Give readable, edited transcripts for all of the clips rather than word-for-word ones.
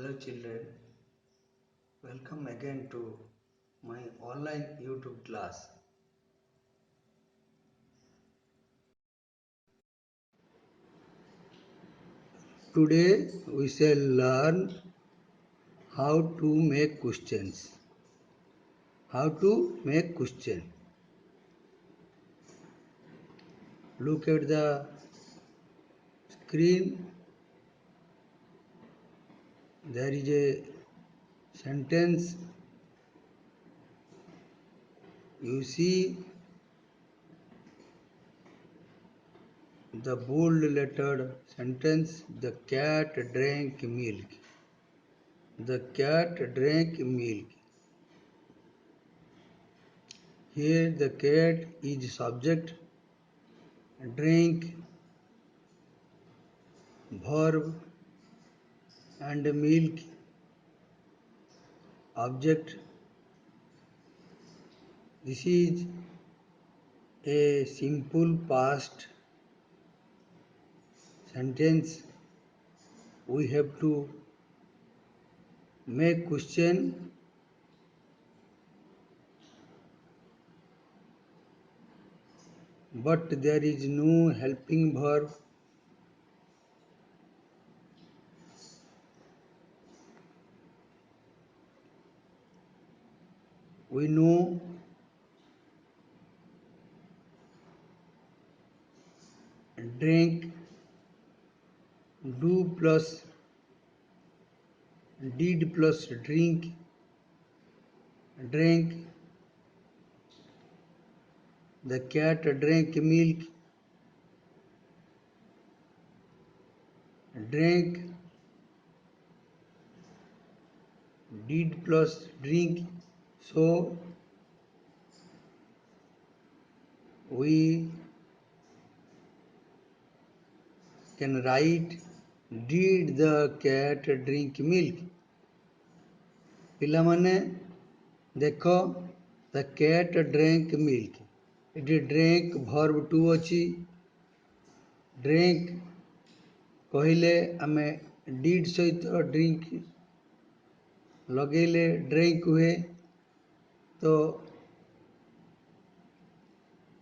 Hello children, welcome again to my online YouTube class. Today we shall learn how to make questions. How to make question. Look at the screen. There is a sentence. You see the bold lettered sentence, the cat drank milk. The cat drank milk. Here the cat is subject, drink verb, and milk object. This is a simple past sentence. We have to make question, but there is no helping verb. We know drink, do plus did plus drink, drank. The cat drank milk, drank, did plus drink. So we can write, did the cat drink milk? ପିଲାମାନେ ଦେଖ, the cat drank milk. ଏଠି drink verb 2 ଅଛି. drink କହିଲେ ଆମେ did ସହିତ drink ଲଗେଇଲେ drink ହୁଏ. ତ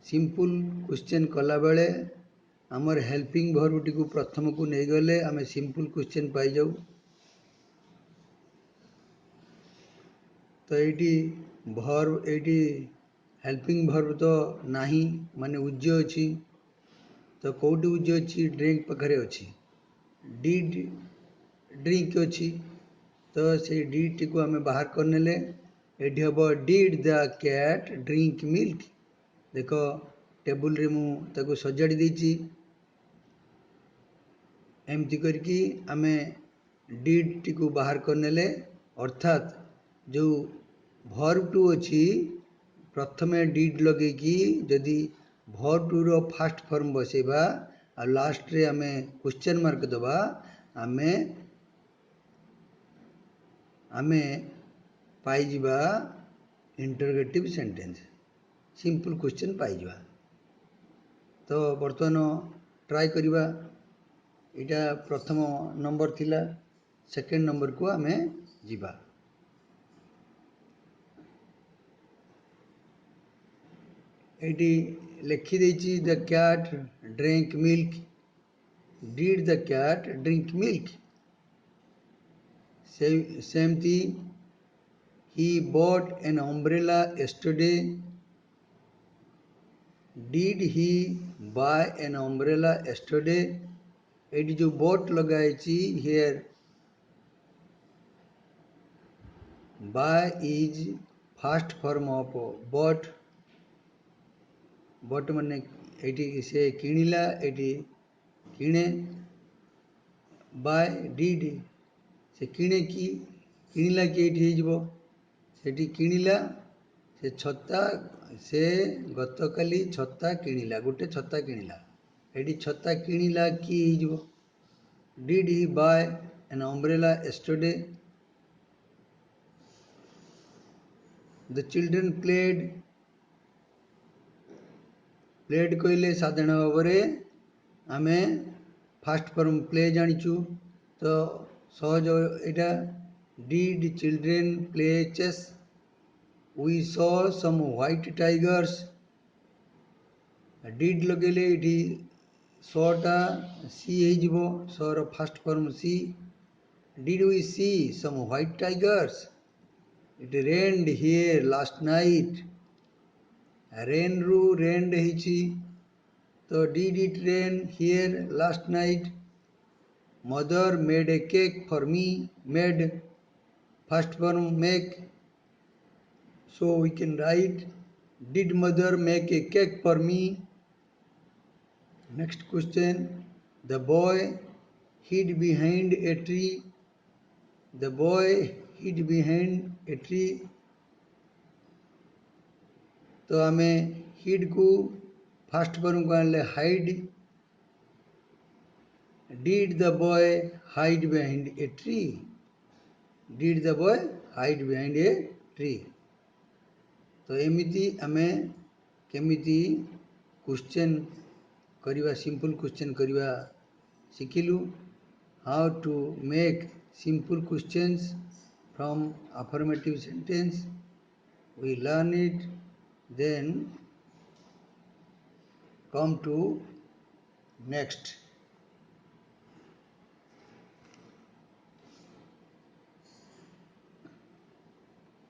ସିମ୍ପଲ୍ କ୍ୱେଶ୍ଚନ୍ କଲାବେଳେ ଆମର ହେଲ୍ପିଂ ଭର୍ବଟିକୁ ପ୍ରଥମକୁ ନେଇଗଲେ ଆମେ ସିମ୍ପଲ୍ କ୍ୱେଶ୍ଚନ୍ ପାଇଯାଉ. ତ ଏଇଠି ଭର୍ବ, ଏଇଠି ହେଲ୍ପିଂ ଭର୍ବ ତ ନାହିଁ, ମାନେ ଉଜ୍ଜ ଅଛି. ତ କେଉଁଠି ଉଜ୍ଜ ଅଛି? ଡ୍ରିଙ୍କ ପାଖରେ ଅଛି. ଡିଡ୍ ଡ୍ରିଙ୍କ ଅଛି. ତ ସେଇ ଡିଡ୍ଟିକୁ ଆମେ ବାହାର କରିନେଲେ ଏଠି ହେବ did the cat drink milk. ଦେଖ ଟେବୁଲରେ ମୁଁ ତାକୁ ସଜାଡ଼ି ଦେଇଛି. ଏମିତି କରିକି ଆମେ ଡିଡ୍ଟିକୁ ବାହାର କରିନେଲେ, ଅର୍ଥାତ୍ ଯେଉଁ ଭର୍ବ 2 ଅଛି ପ୍ରଥମେ ଡିଡ୍ ଲଗେଇକି ଯଦି ଭର୍ବ 2ର ଫାଷ୍ଟ ଫର୍ମ ବସେଇବା ଆଉ ଲାଷ୍ଟରେ ଆମେ କ୍ୱେଶ୍ଚନ୍ ମାର୍କ ଦେବା, ଆମେ ପାଇଯିବା ଇଣ୍ଟରଗେଟିଭ୍ ସେଣ୍ଟେନ୍ସ, ସିମ୍ପଲ୍ କ୍ୱେଶ୍ଚନ୍ ପାଇଯିବା. ତ ବର୍ତ୍ତମାନ ଟ୍ରାଏ କରିବା. ଏଇଟା ପ୍ରଥମ ନମ୍ବର ଥିଲା, ସେକେଣ୍ଡ ନମ୍ବରକୁ ଆମେ ଯିବା. ଏଇଠି ଲେଖିଦେଇଛି the cat drink milk. Did the cat drink milk? ସେମିତି he bought an umbrella yesterday. Did he buy an umbrella yesterday? ଏଇଠି ଯେଉଁ ବଟ୍ ଲଗା ହେଇଛି, here buy is first form of bought. But ମାନେ ଏଇଠି ସେ କିଣିଲା, ଏଇଠି କିଣେ. ବାଏ ଡିଡ୍ ସେ କିଣେ କି, କିଣିଲା କି ଏଇଠି ହେଇଯିବ. ସେଠି କିଣିଲା, ସେ ଛତା, ସେ ଗତକାଲି ଛତା କିଣିଲା, ଗୋଟେ ଛତା କିଣିଲା. ଏଠି ଛତା କିଣିଲା କି ହେଇଯିବ. Did he buy an umbrella yesterday? The children played. Played କହିଲେ ସାଧାରଣ ଭାବରେ ଆମେ ଫାଷ୍ଟ ଫର୍ମ ପ୍ଲେ ଜାଣିଛୁ. ତ সহজ এটা did children play chess we saw some white টাইগর্স did ଲଗେଇଲେ ଏଠି ସଟା ସି ହେଇଯିବ ସର first form see did we see some white tigers it rained here last night rain ରୁ rained ହେଇଛି ତ did it rain here last night mother made a cake for me made first form make so we can write did mother make a cake for me next question the boy hid behind a tree the boy hid behind a tree तो आमे hide को first form को आनले hide did the boy hide behind a tree did the boy hide behind a tree तो एमिति आमे केमिति question करिवा सिंपल क्वेश्चन करिवा शिखिलु how to make simple questions from affirmative sentence we learn it then come to next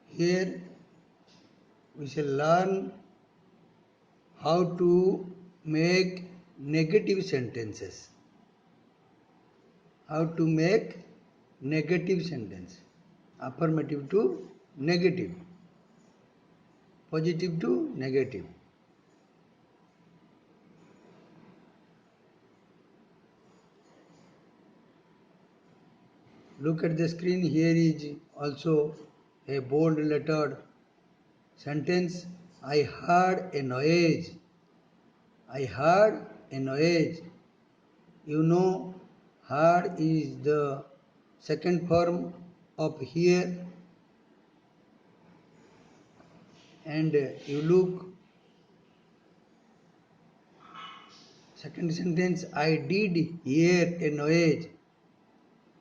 here we shall learn how to make negative sentences how to make negative sentence affirmative to negative positive to negative look at the screen here is also a bold lettered sentence I heard a noise I heard a noise you know heard is the second form of hear and you look second sentence I did hear a noise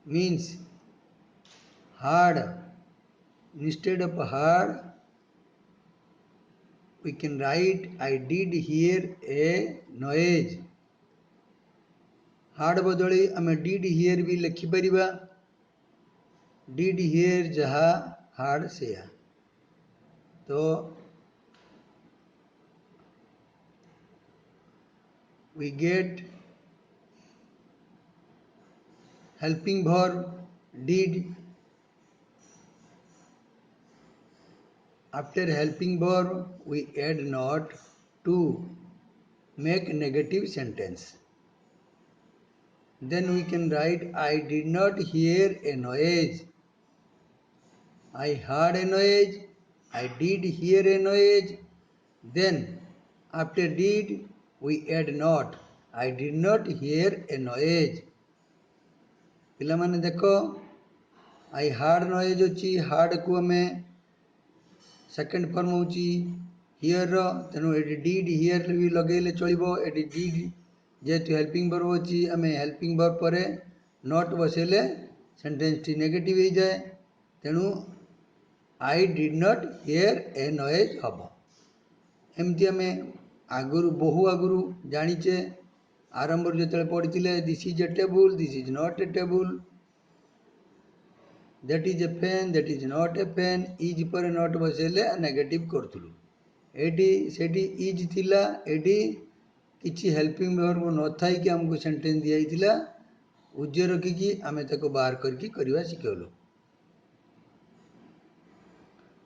means heard instead of heard we can write I did hear a noise heard बदली आमे did hear भी लिखि परिबा did hear जहा heard से तो we get helping verb did after helping verb we add not to make negative sentence then we can write I did not hear a noise I heard a noise I did hear a noise then after did we add not I did not hear a noise पिला माने देखो I heard noise अछि heard को हमें second form होची hear रो तेनु ED did hear भी लगेले चलिबो एडी डिड जेतु हेल्पिंग वर्ब होची हमें हेल्पिंग वर्ब परे नॉट बसेले सेंटेंस टी नेगेटिव हो जाए तेनु I did not hear a noise हबो एमती हमें आगुरु बहु आगुरु जानिचे आरंभ जेतले पढितिले this is a table this is not a table that is a pen that is not a pen is पर not बसेले नेगेटिव करथुलु एडी सेडी इज थिला एडी किछि हेल्पिंग वर्ब न थाई कि हमको सेंटेंस दिया हिथिला उज्जय रखी कि आमे ताको बाहर करके करबा सिखौलु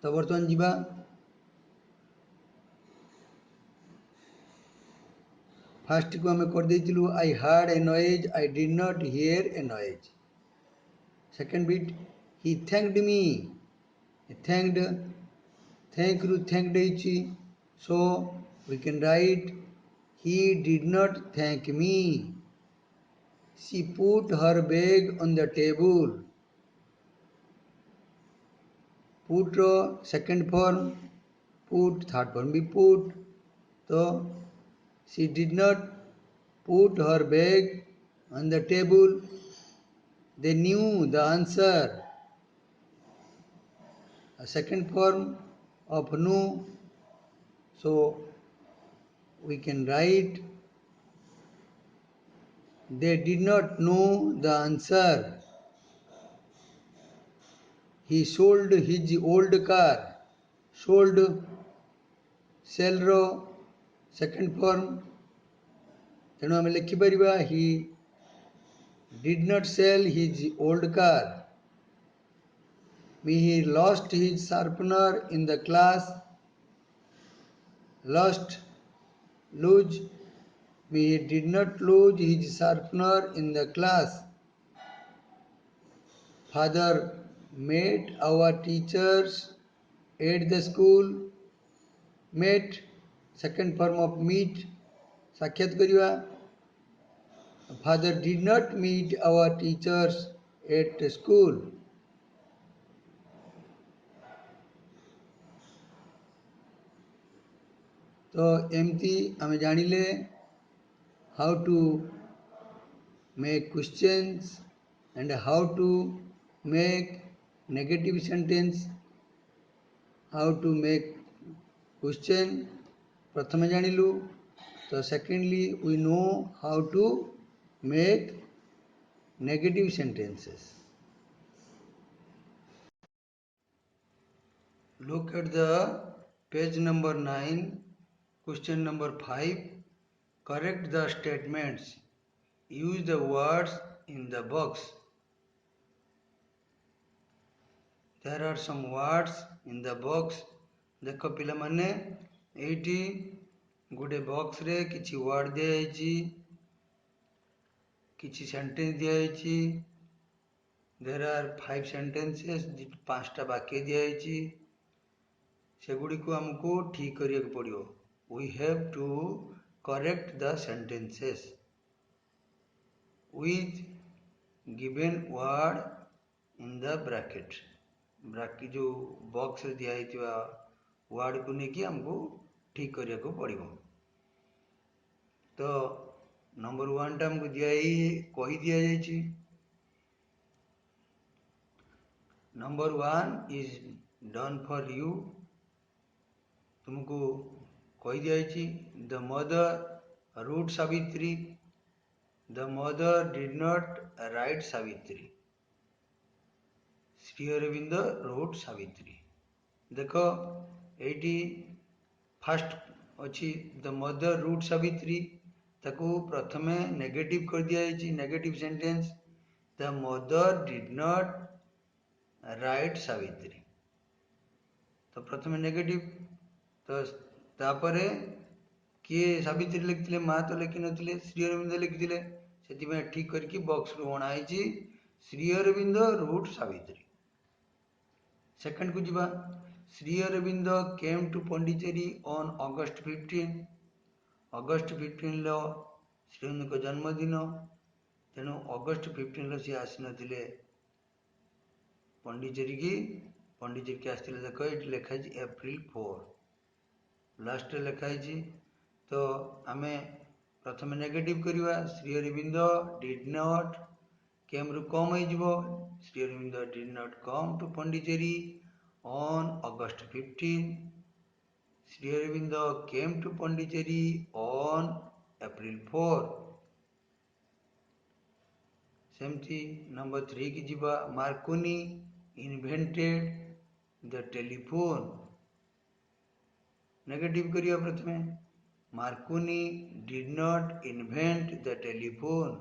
तो वर्तमान जीवा फर्स्ट को हमें कर देथिलु I heard a noise I did not hear a noise second bit he thanked me he thanked thank ru thanked ichi so we can write he did not thank me she put her bag on the table put ro second form put third form be put so she did not put her bag on the table they knew the answer. A second form of knew, so we can write they did not know the answer. He sold his old car. Sold, ସେଲ୍ର second form, ତେଣୁ ଆମେ ଲେଖିପାରିବା ହି did not sell his old car. He lost his sharpener in the class. Lost, lose. He did not lose his sharpener in the class. Father met our teachers at the school. Met, second form of meet, ସାକ୍ଷାତ କରିବା. Father did not meet our teachers at school. तो एमती आमे जानिले how to make questions and how to make negative sentence. How to make question प्रथमे जानिलु, तो secondly we know how to make negative sentences. Look at the page number 9, question number 5. Correct the statements. Use the words in the box. There are some words in the box. देखो पिला माने eighty गोटे box रे किछि word दिया जायछि, किछि sentence दिया जायछि. There are 5 sentences, 5टा वाक्य दिया जायछि. सेगुडी को हमको ठीक करिया के पड़ियो. We have to correct the sentences with given word in the bracket. Bracket जो बॉक्स रे दिया जायतिबा वर्ड को नेकी हमको ठीक करिया को पड़ियो. तो नंबर 1 टा हमको दिया कही दिया जायछि. Number 1 is done for you. तुमको कही दिया जायछि. The mother wrote Savitri. The mother did not write Savitri. Shri Aurobindo wrote Savitri. देखो एटी फर्स्ट अच्छी द मदर रूट सावित्री, ताकू प्रथमे नेगेटिव कर दिया जायछि. Negative sentence the mother did not write Savitri. तो प्रथमे नेगेटिव, तो तापरे किए सावित्री लिखिले, माँ तो लिखि नथिले, श्री अरविंद लिखिले. सेति ठीक करके बॉक्स रू बना आइछि श्री अरविंद रूट सावित्री. सेकंड को जीवा. Shri Aurobindo came to Pondicherry on August 15. August 15 लो श्री अरविंद को जन्मदिन, तेणु August 15 लो सी आसी नथिले पौंडीचेरी की. पौंडीचेरी के आसथिले. देखो ये लिखा है April 4 लास्ट रे लिखा है. तो आमे प्रथम नेगेटिव करिवा. श्री अरविंद डिड नॉट, केम रु कम हो जिवो. Shri Aurobindo did not come to Pondicherry on August 15. Sri Aurobindo came to Pondicherry on April 4. सेमती नंबर 3 की जीवा. Marconi invented the telephone. Negative करिया प्रथमे. Marconi did not invent the telephone.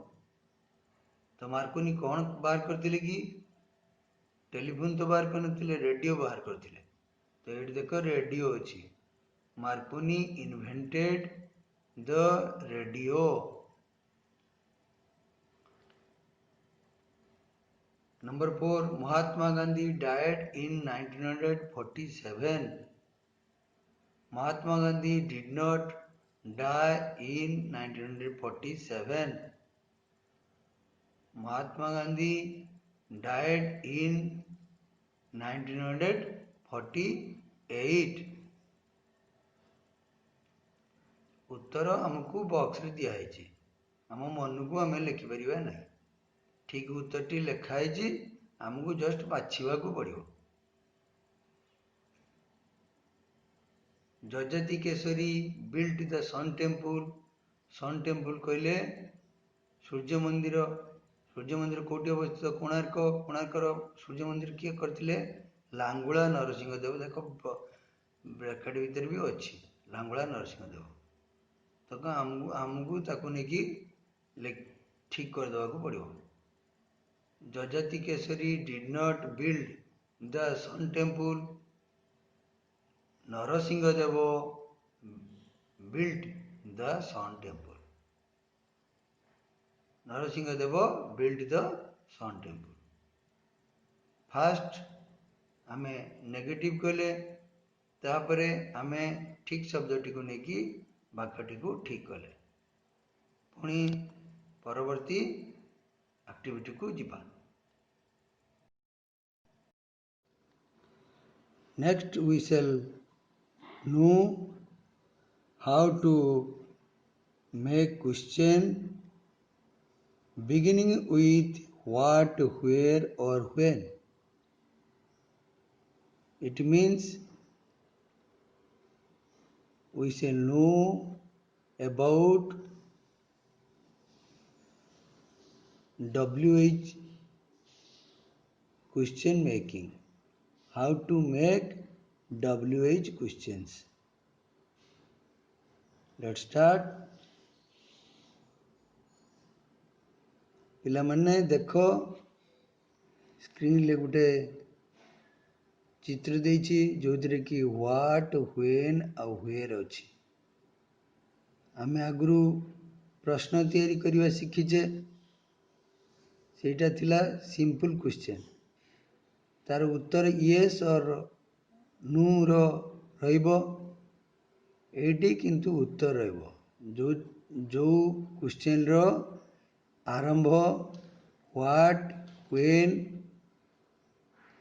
तो मार्कोनी कौन बाहर करथिले की? टेलीफोन तो बाहर करनथिले, रेडियो बाहर करथिले. तो ये देखो रेडियो अछि. Marconi invented the radio. Number 4 Mahatma Gandhi died in 1947. Mahatma Gandhi did not die in 1947. Mahatma Gandhi died in 1948. उत्तर हमको बॉक्स रे दिया है. हम मन को आम लिखिपर ना. ठीक उत्तरटी लिखाई आमको जस्ट बाछा पड़ो। Jajati Keshari built the sun temple कहले सूर्य मंदिर। सूर्य मंदिर कौटी अवस्थित? कोणार्क। कोणार्कर सूर्य मंदिर किए करते? लांगुला नरसिंह देव। देख ब्रैकेट भीतर भी अच्छी लांगुला नरसिंह देव। तो आमको ताकू नहीं ठीक करदे पड़ो। Jajati Keshari did not build the sun temple. Narasimha Deva built the sun temple. Narasimha Deva built the sun temple. First आमे नेगेटिव कहले तापरे आमे ठीक शब्दटी को लेकिन वाक्यटी को ठीक कले पुणी परवर्ती एक्टिविटी को जीवा। Next we shall know how to make question beginning with what, where or when. It means we shall know about WH question making. How to make WH questions. Let's start. पिलामने देख screen ले गोटे चित्र देछि जो कि what, when और where अछि। आमे आगु प्रश्न तैयारी करवा शिखिचे सेटा थिला सिंपल क्वेश्चन। तार उत्तर येस और नो रो रहिबो। एटी किंतु उत्तर रहिबो जो जो क्वेश्चन रो आरंभ व्हाट, व्हेन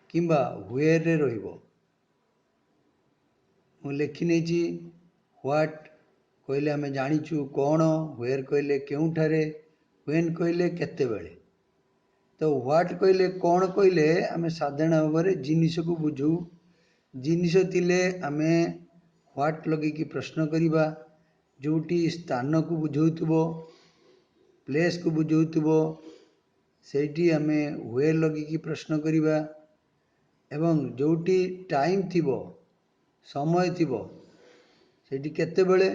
किंबा वेयर रे रहिबो। मु लिखि नेछि व्हाट कहले आमे जानिछु कोन, वेयर कहले केउठारे, व्हेन कहले केते बेले। तो व्हाट कहले कोन कहले आमे साधारण भाव जिनिस को बुझू। जिनिस थिले आमे व्हाट लगे कि प्रश्न करिबा जोटी स्थान को बुझौतबो, प्लेस को बुझौतबो सेठी आमे वेयर लगे कि प्रश्न करिबा एवं जोटी टाइम थिबो समय थिबो सेठी केते बेले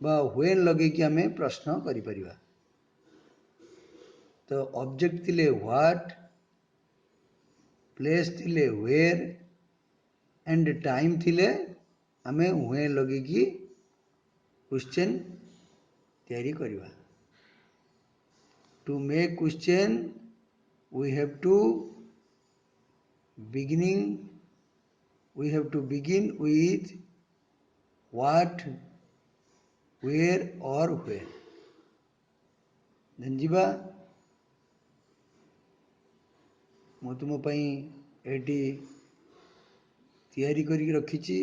बा व्हेन लगे कि आमे प्रश्न करि परिबा। तो ऑब्जेक्ट थिले व्हाट, प्लेस थिले वेयर एंड टाइम थिले आमे व्हेन लगे कि क्वेश्चन तैयारी करिबा। To make question we have to begin with what, where or when. Then जीवा मु तुम पई एटी तैयारी करी रखिची।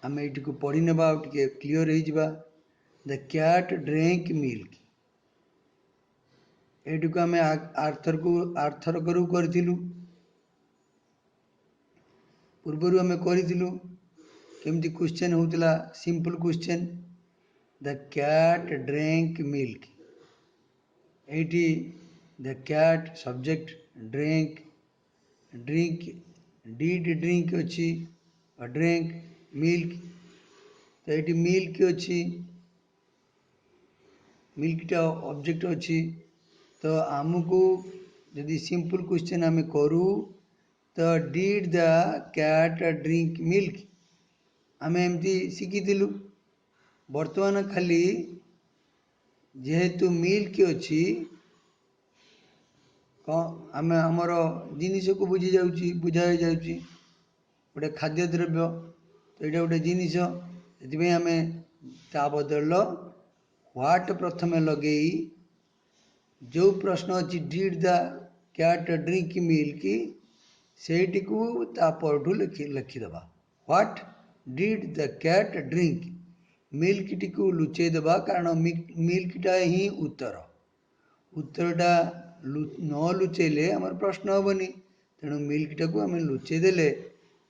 आमे एटी को पढ़ी नेबा टिके क्लियर हो जीवा। The cat drink milk. एटी को आमे आर्थर करू करथिलु। पूर्वरु आमे करिथिलु केमती क्वेश्चन होतला simple question. The cat drink milk. एटी the cat subject drink did drink अच्छी ड्रिंक मिल्क। तो ये मिल्क अच्छी मिल्कटा ऑब्जेक्ट अच्छी। तो आमको यदि सिंपल क्वेश्चन आम करूँ तो did the cat drink milk आम एमती शिखी। बर्तमान खाली जेहेतु मिल्क अच्छी आम आमर जिनिस को बुझी जाऊँगी बुझाई जाऊँगी गोटे खाद्य द्रव्य। तो ये गोटे जिनिस से आम ता बदल व्हाट प्रथम लगे जो प्रश्न अच्छी did the cat drink milk सेठी को तापरठू लिखिदेवा। What did the cat drink milk टी को लुचेदेवा कारण मिल्कटा ही उत्तरटा न लुचेले आमर प्रश्न हेनी तेणु मिल्कटा को आम लुचेदेले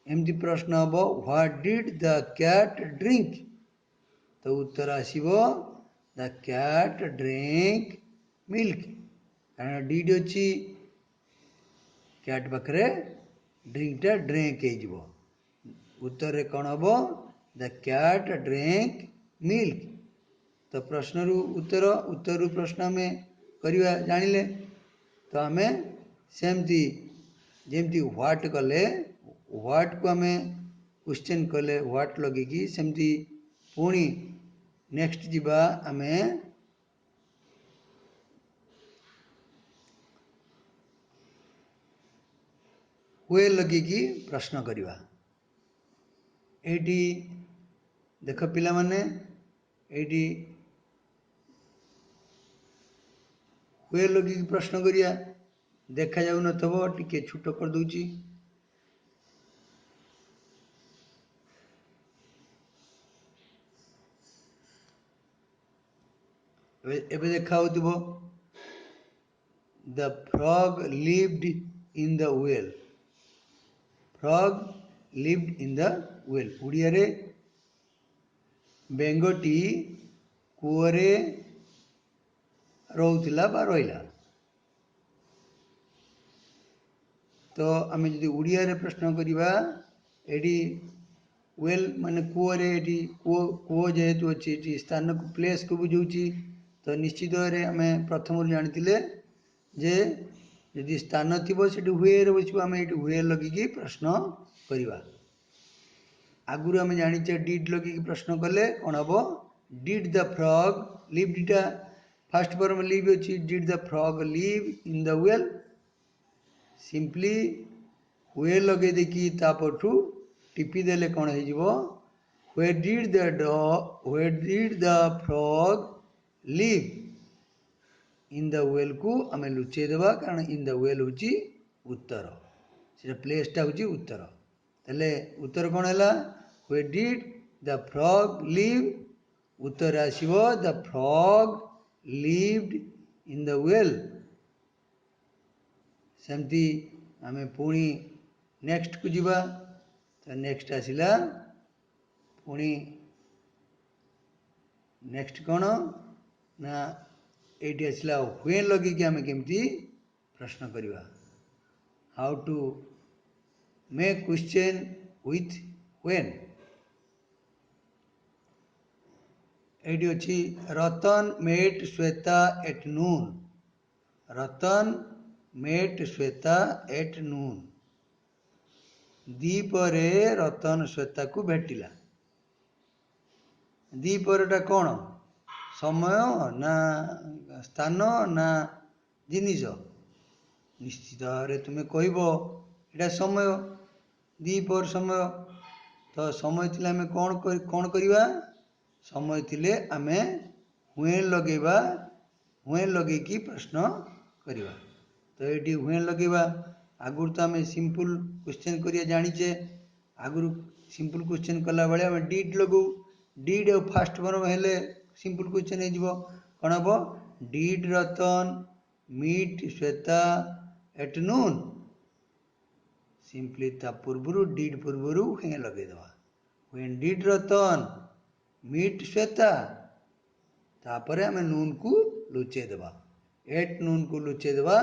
एमती प्रश्न हम what did the cat drink तो उत्तर आसो द कैट ड्रिंक मिल्क कारण डिड अच्छी कैट पाखे ड्रिंकटा ड्रिंक हो उत्तर कौन हम द कैट ड्रिंक मिल्क तो प्रश्न रु उत्तर उत्तर रु प्रश्न आम करवा जानिले तो आम सेमती जेमती व्हाट कले व्हाट को आम क्वेश्चन कले व्हाट लगे सेमती पुणी नेक्स्ट जीवा आम हुए लगे प्रश्न करवा एटी देख पिला माने एटी हुए लगे प्रश्न करिया देखा जाऊ नथबो टिके छोट कर दूची एबे देखा होतिबो the frog lived in the well frog lived in the well Odia रे बेंगटी कुओरे रोउथिला बा रहिला तो आम जो उड़िया रे प्रश्न करवा एडी वेल माने कूअरे एटी कूओ जेहेतु अच्छी स्थान को प्लेस को बुझाऊँगी तो निश्चित रे आम प्रथम जानी जे यदि स्थान थी हुए बस आम ये हुए लगे प्रश्न करवा आगुरी आम जाचे डिड लगे प्रश्न कले कौन हम डिड द फ्रॉग लिव्डटा फास्ट फॉर्म लिव अच्छी did the frog live in the well simply हुए लगे देखी तापठू टिपी देले कौन हो where did the frog live in the well को आम लुचे देवा कारण इन द वेल हूँ उत्तर से प्लेसटा हूँ उत्तर तेले उत्तर कौन है where did the frog live उत्तर आसो the frog lived in the well सेमती आम पुणी नेक्स्ट को जीवा तो नेक्स्ट आसला पुणी नेक्स्ट कौन ना ये आसला व्हेन लगे कि आम केमती प्रश्न करवा how to make question with when ये अच्छी Ratan met Shweta at noon Ratan met Shweta at noon दीपरे रतन श्वेता को भेटिला दीपरटा कौन समय ना स्थान ना जिनिस निश्चित भाव तुम्हें कहब यहाँ समय दीपर समय तो समय थी आम कौन करवा समय थिले आम हुए लगेवा हुए लगे प्रश्न करवा तो ये हुए लगेवा आगुरी तो आम सिंपल क्वेश्चन करिया जानीचे आगुरी सिंपल क्वेश्चन कला बेले आम डिड लगू डिड और फास्ट फॉर्म हेले सिंपल क्वेश्चन हो कौन हम did Ratan meet Shweta at noon simply ता पूर्वर डिड पूर्वर हुए लगेदेवा when did Ratan meet Shweta तापर आम नून को लुचे देवा एट नून को लुचे देवा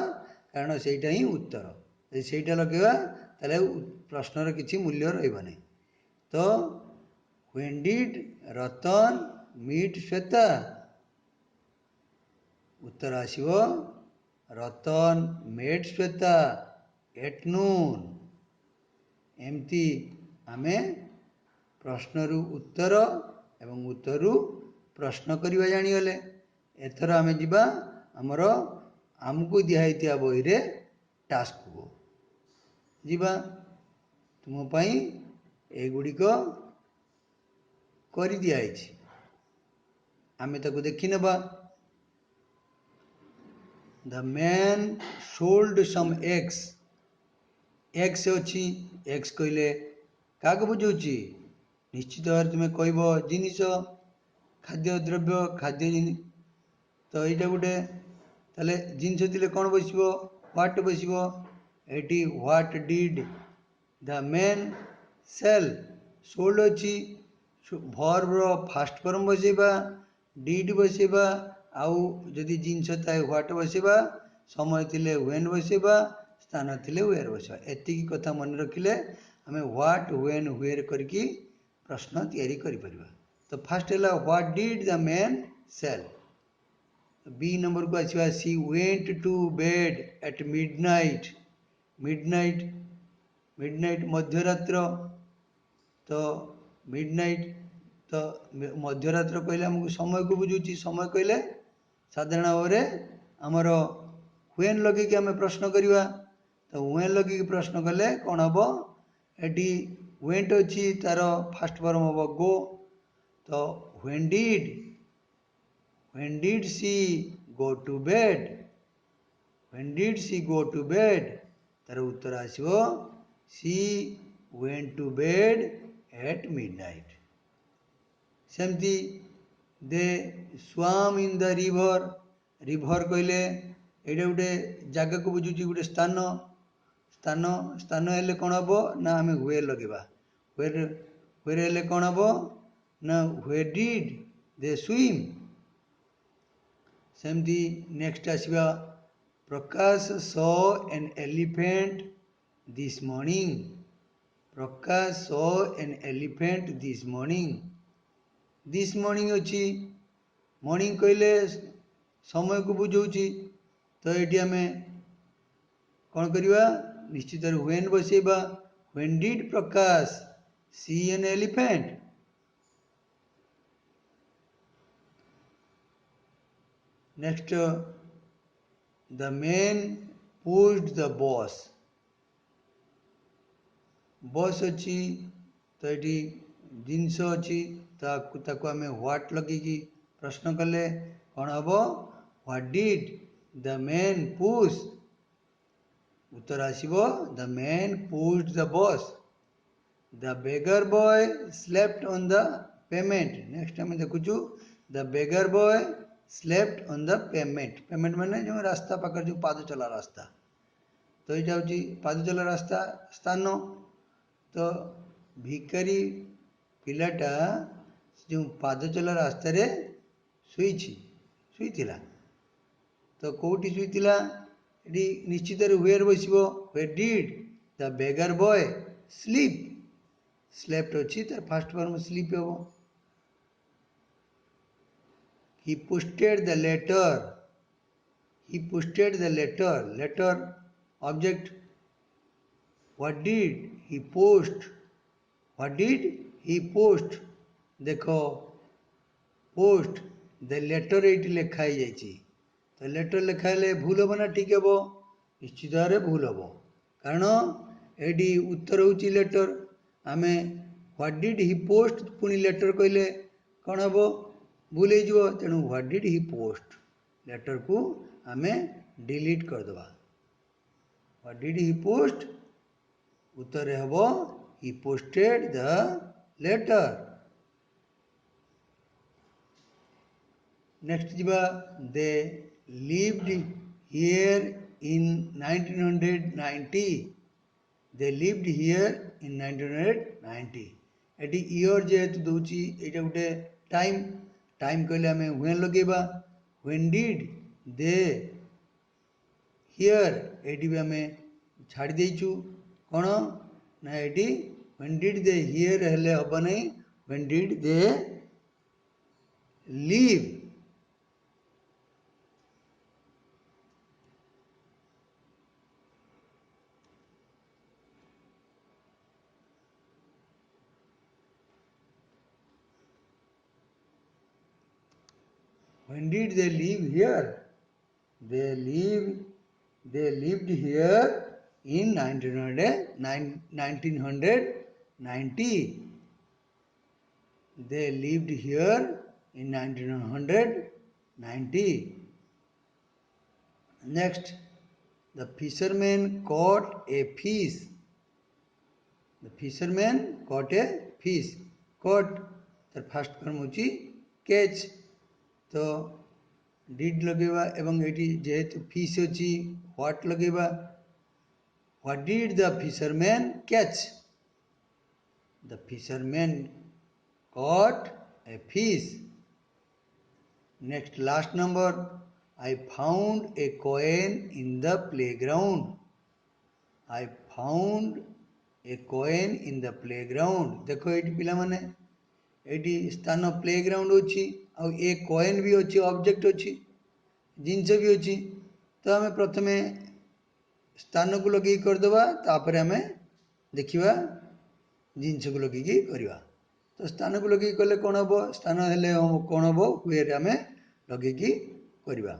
कारण सेटा ही उत्तर सेटा लगेगा ताले प्रश्नर किसी मूल्य रही तो when did Ratan meet Shweta उत्तर आसो Ratan met Shweta at noon एमती आमे प्रश्नरु उत्तर एवं उत्तरु प्रश्न करवा जानीगले एथर आमे जिबा हमर आमको दिहाइतिया बही रे टास्क को जीवा तुम पाई एगुड़िक कर दिखाई आम ताको देखी नेबा the man sold some eggs eggs अच्छी एग्स कहले क्या बुझाऊँगी निश्चित भाव तुम्हें कहब जिनिस खाद्य द्रव्य खाद्य तो यहाँ गोटे ताले जिनस थिले कौन बसिबो व्हाट बसिबो एटी what did the man sell sold अच्छी भर्ब रो फास्ट फॉर्म बसेबा डिड बसेबा आउ जदि जिनस थाए व्हाट बसेबा समय थिले व्हेन बसेबा स्थान थिले वेयर बसेबा एतिकी कथा मन रखिले हमें व्हाट व्हेन वेयर करके प्रश्न तैयारी करि परिबा। तो फास्ट है what did the man sell. B number को आसवा she went to bed at midnight. Midnight midnight मध्यरात्र तो मिडनाइट तो मध्यरात्र कहले हमको समय को बुझुची समय कहले साधारण भाव में आमर व्हेन लगे आम प्रश्न करवा तो व्हेन लगे प्रश्न कले कौन हम एटी वेंट अच्छी तार फास्ट फॉर्म हम गो तो when did she go to bed when did she go to bed तार उत्तर आसो she went to bed at midnight. सेमती दे स्वाम इन द रिवर रिभर कहले ये गोटे जगह को बुझुची गोटे स्थान स्थान स्थान हेल्ले कौन हम ना आम व्हेर लगेगा व्हेर व्हेर हेल्ले कौन हम ना व्हेर डिड दे स्विम। सेमती नेक्स्ट आसवा Prakash saw an elephant this morning. Prakash saw an elephant this morning अच्छी मॉर्निंग कहले समय को बुझाऊँगी तो ये आम कौन करवा निश्चित व्हेन बसेबा when did Prakash see an elephant. Next the man pushed the bus. Bus अच्छी तो ये जिनस अच्छी ताकू आम व्हाट लगे प्रश्न कले कौन हम what did the man push उत्तर आसो the man pushed the bus. The beggar boy slept on the pavement. Next आम देखुचु the beggar boy slept on the pavement. Pavement माने जो रास्ता पाखर जो पाद चला रास्ता तो ये हूँ पाद चला रास्ता स्थान तो भिकारी पिलाटा जो पाद चला रास्ता रे शुईला तो कौटी शुईला ये निश्चित व्हेर बसो where did the beggar boy sleep. Slept अच्छी तार फास्ट फॉर्म स्लीप हम। He posted the letter. He posted the letter letter object what did he post what did he post देखो पोस्ट द लेटर ये लिखाई जाइए तो letter लिखाइले भूल हम ना ठीक हे निश्चित भाव में भूल हम कारण ये उत्तर हूँ लेटर आम व्हाट डिड ही पोस्ट पुणी लेटर कहले कौन हम भूल हो तेणु what did he post letter को आम डिलीट करदे। व्हाट डिड ही पोस्ट उत्तर हम he posted the letter. Next जीवा they lived here in 1990। They lived here in 1990 ये ईयर जेहेतु दूची ये गोटे टाइम टाइम कहले आम व्हेन लगेबा व्हेन डिड दे हियर ये भी आम छाड़ देचु कौन ना ये व्हेन डिड दे हियर हेल्ले हम नहीं when did they live. When did they live here? They lived here in 1990. They lived here in 1990. Next, the fisherman caught a fish. The fisherman caught a fish. Caught the first form होची catch तो did लगेबा एवं एटी जेहेतु fish अछि what लगेबा what did the fisherman catch the fisherman caught a fish next last number I found a coin in the playground I found a coin in the playground देखो eighty पिला माने eighty स्थान playground अच्छी आउ a coin भी अच्छी object अच्छी जिनस भी अच्छी तो आम प्रथम स्थान को लगे करदे तापर आम देखा जिनस को लगे करवा तो स्थान को लगे कले कौन हम स्थान हेले कौन हम हुए आम लगे करवा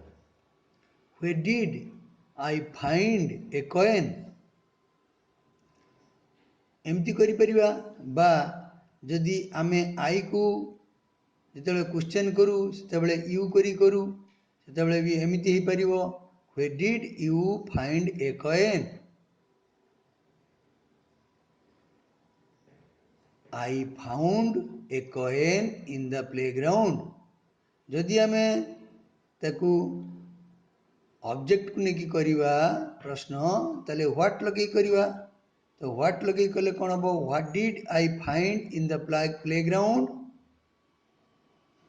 हुए did I find a coin एमती करिपरिबा बा जदि आमे आई को जिते क्वेश्चन करूँ से यू करूँ से भी एमती हो पार where did you find a coin I found a coin in the playground जदि आमे ताकू ऑब्जेक्ट को लेकिन करवा प्रश्न ताले व्हाट लगे करवा तो व्हाट लगे कले कौन हम what did I find in the playground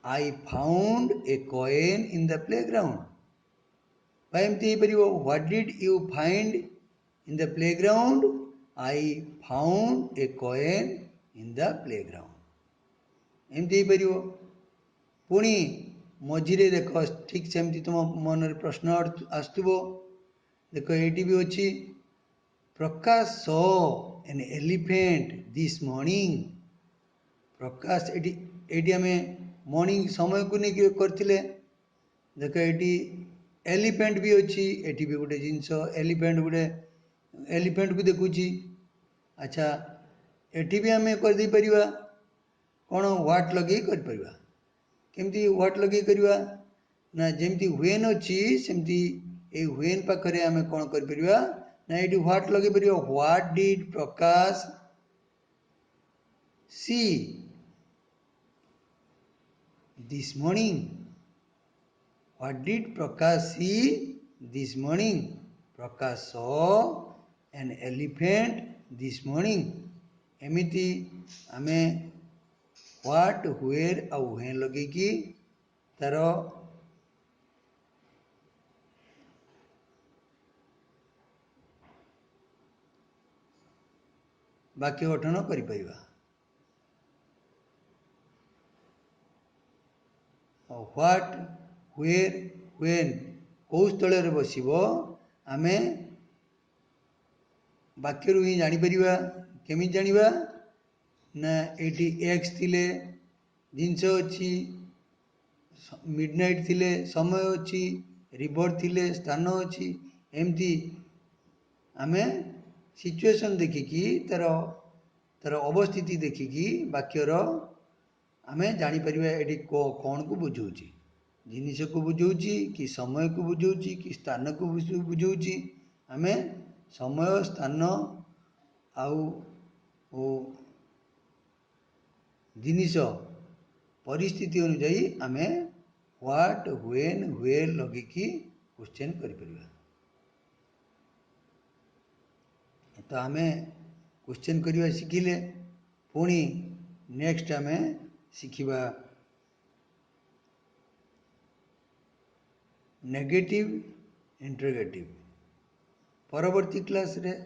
I found a coin in the playground एमती हो पार what did you find in the playground I found a coin in the playground एमती हो पार पुणी मझिरे देख ठीक सेमती तुम मन प्रश्न आसुव देख ये भी अच्छी Prakash saw an elephant this morning Prakash ये आम मॉर्निंग समय को नहीं करते देख ये एलिफेंट भी अच्छी ये भी गोटे जिनस एलिफेंट गोटे एलिफेंट को देखुची अच्छा ये भी आम करदे पार कौन व्हाट लगे कर केमती व्हाट लगे करवा ना जमती व्हेन अच्छी सेमती ए व्हेन पाखरे आम कौन कर ना ये व्हाट लगे पार what did Prakash see this morning what did Prakash see this morning Prakash saw an elephant this morning एमिति आमे व्हाट व्हेयर आउ व्हेन लगे कि तार वाक्य गठन कर व्हाट व्हेयर व्हेन कौ स्थल बसब आम वाक्य ही जापर केमी जाना ना ये एक्स थिले जिनस अच्छी मिडनाइट थिले समय अच्छी रिवर थिले स्थान अच्छी एमती आम सिचुएशन देखिकी तार तार अवस्थिति देखिकी वाक्यर आम जापर ये कौन को बुझाऊँ जिनिस को बुझाऊँ कि समय को बुझाऊँ कि स्थान को बुझाऊँ आम समय स्थान आउ जिनिस परिस्थिति अनुजाई आम व्हाट व्हेन व्हेयर लगे क्वेश्चन कर तो आम क्वेश्चन करवा शिखिले पुणी नेक्स्ट आम शिखिबा नेगेटिव इंटरोगेटिव परवर्ती क्लास रे